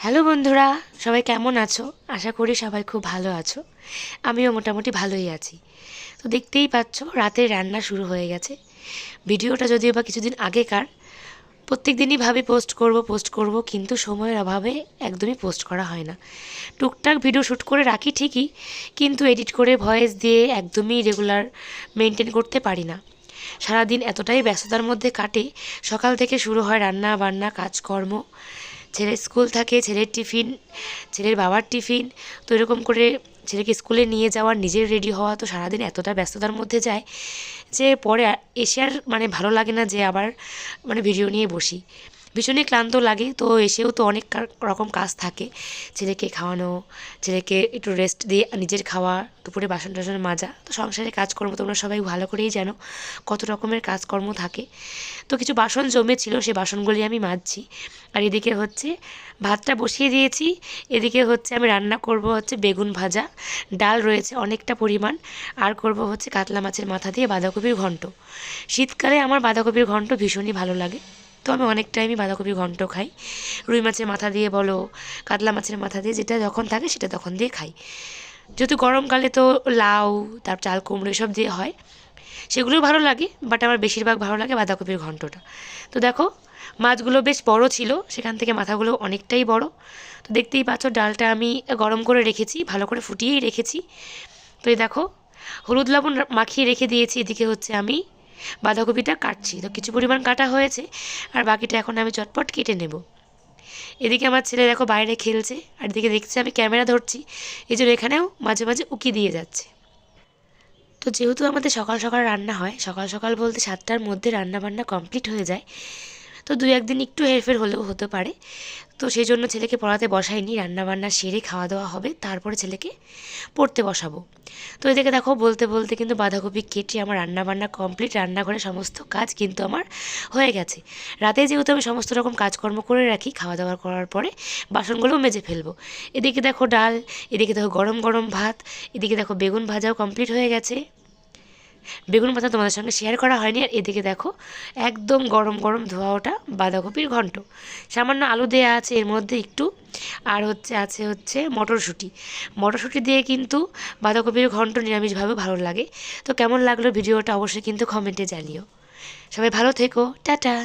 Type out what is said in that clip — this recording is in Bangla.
হ্যালো বন্ধুরা, সবাই কেমন আছো? আশা করি সবাই খুব ভালো আছো। আমিও মোটামুটি ভালোই আছি। তো দেখতেই পাচ্ছ রাতের রান্না শুরু হয়ে গেছে। ভিডিওটা যদিও বা কিছুদিন আগেকার, প্রত্যেক দিনই ভাবি পোস্ট করব, কিন্তু সময়ের অভাবে একদমই পোস্ট করা হয় না। টুকটাক ভিডিও শ্যুট করে রাখি ঠিকই, কিন্তু এডিট করে ভয়েস দিয়ে একদমই রেগুলার মেনটেন করতে পারি না। সারাদিন এতটাই ব্যস্ততার মধ্যে কাটে, সকাল থেকে শুরু হয় রান্না বান্না কাজকর্ম, ছেলের স্কুল থাকে, ছেলের টিফিন, ছেলের বাবার টিফিন, তো এরকম করে ছেলেকে স্কুলে নিয়ে যাওয়া, নিজের রেডি হওয়া, তো সারাদিন এতটা ব্যস্ততার মধ্যে যায় যে পরে এসে আর ভালো লাগে না যে আবার ভিডিও নিয়ে বসি। ভীষণই ক্লান্ত লাগে। তো এসেও তো অনেক রকম কাজ থাকে, ছেলেকে খাওয়ানো, ছেলেকে একটু রেস্ট দিয়ে নিজের খাওয়া, দুপুরে বাসন টাসন মাজা, তো সংসারে কাজকর্ম তোমরা সবাই ভালো করেই জানো কত রকমের কাজকর্ম থাকে। তো কিছু বাসন জমেছিল, সেই বাসনগুলি আমি মাজছি। আর এদিকে হচ্ছে ভাতটা বসিয়ে দিয়েছি। এদিকে হচ্ছে আমি রান্না করব হচ্ছে বেগুন ভাজা, ডাল রয়েছে অনেকটা পরিমাণ, আর করব হচ্ছে কাতলা মাছের মাথা দিয়ে বাঁধাকপির ঘন্ট। শীতকালে আমার বাঁধাকপির ঘন্ট ভীষণই ভালো লাগে, তো আমি অনেক টাইমই বাঁধাকপির ঘন্ট খাই। রুই মাছের মাথা দিয়ে বলো, কাতলা মাছের মাথা দিয়ে, যেটা যখন থাকে সেটা তখন দিয়ে খাই। যেহেতু গরমকালে তো লাউ, তারপর চাল কুমড়ো এসব দিয়ে হয়, সেগুলোও ভালো লাগে, বাট আমার বেশিরভাগ ভালো লাগে বাঁধাকপির ঘন্টটা। তো দেখো মাছগুলো বেশ বড় ছিল, সেখান থেকে মাথাগুলো অনেকটাই বড়। তো দেখতেই পাচ্ছ ডালটা আমি গরম করে রেখেছি, ভালো করে ফুটিয়েই রেখেছি। তো এই দেখো হলুদ লবণ মাখিয়ে রেখে দিয়েছি। এদিকে হচ্ছে আমি বাঁধাকপিটা কাটছি, তো কিছু পরিমাণ কাটা হয়েছে, আর বাকিটা এখন আমি চটপট কেটে নেব। এদিকে আমার ছেলে দেখো বাইরে খেলছে, আর এদিকে দেখছি আমি ক্যামেরা ধরছি, এই জন্য এখানেও মাঝে মাঝে উকি দিয়ে যাচ্ছে। তো যেহেতু আমাদের সকাল সকাল রান্না হয়, সকাল সকাল বলতে 7টার মধ্যে রান্না বান্না কমপ্লিট হয়ে যায়, তো দু একদিন একটু হেরফের হলেও হতে পারে। তো সেই জন্য ছেলেকে পড়াতে বসাইনি, রান্নাবান্না সেরে খাওয়া দাওয়া হবে, তারপরে ছেলেকে পড়তে বসাবো। তো এদিকে দেখো বলতে বলতে কিন্তু বাঁধাকপি কেটে আমার রান্নাবান্না কমপ্লিট, রান্নাঘরে সমস্ত কাজ কিন্তু আমার হয়ে গেছে। রাতে যেহেতু আমি সমস্ত রকম কাজকর্ম করে রাখি, খাওয়া দাওয়া করার পরে বাসনগুলোও মেজে ফেলবো। এদিকে দেখো ডাল, এদিকে দেখো গরম গরম ভাত, এদিকে দেখো বেগুন ভাজাও কমপ্লিট হয়ে গেছে। বেগুন ভাজা তোমাদের সঙ্গে শেয়ার করা হয়নি। আর এদিকে দেখো একদম গরম গরম ধোয়া ওটা বাঁধাকপির ঘন্ট, সামান্য আলু দেওয়া আছে এর মধ্যে একটু, আর হচ্ছে মটরশুঁটি। মটরশুঁটি দিয়ে কিন্তু বাঁধাকপির ঘন্ট নিরামিষভাবে ভালো লাগে। তো কেমন লাগলো ভিডিওটা অবশ্যই কিন্তু কমেন্টে জানিও। সবাই ভালো থেকো, টাটা।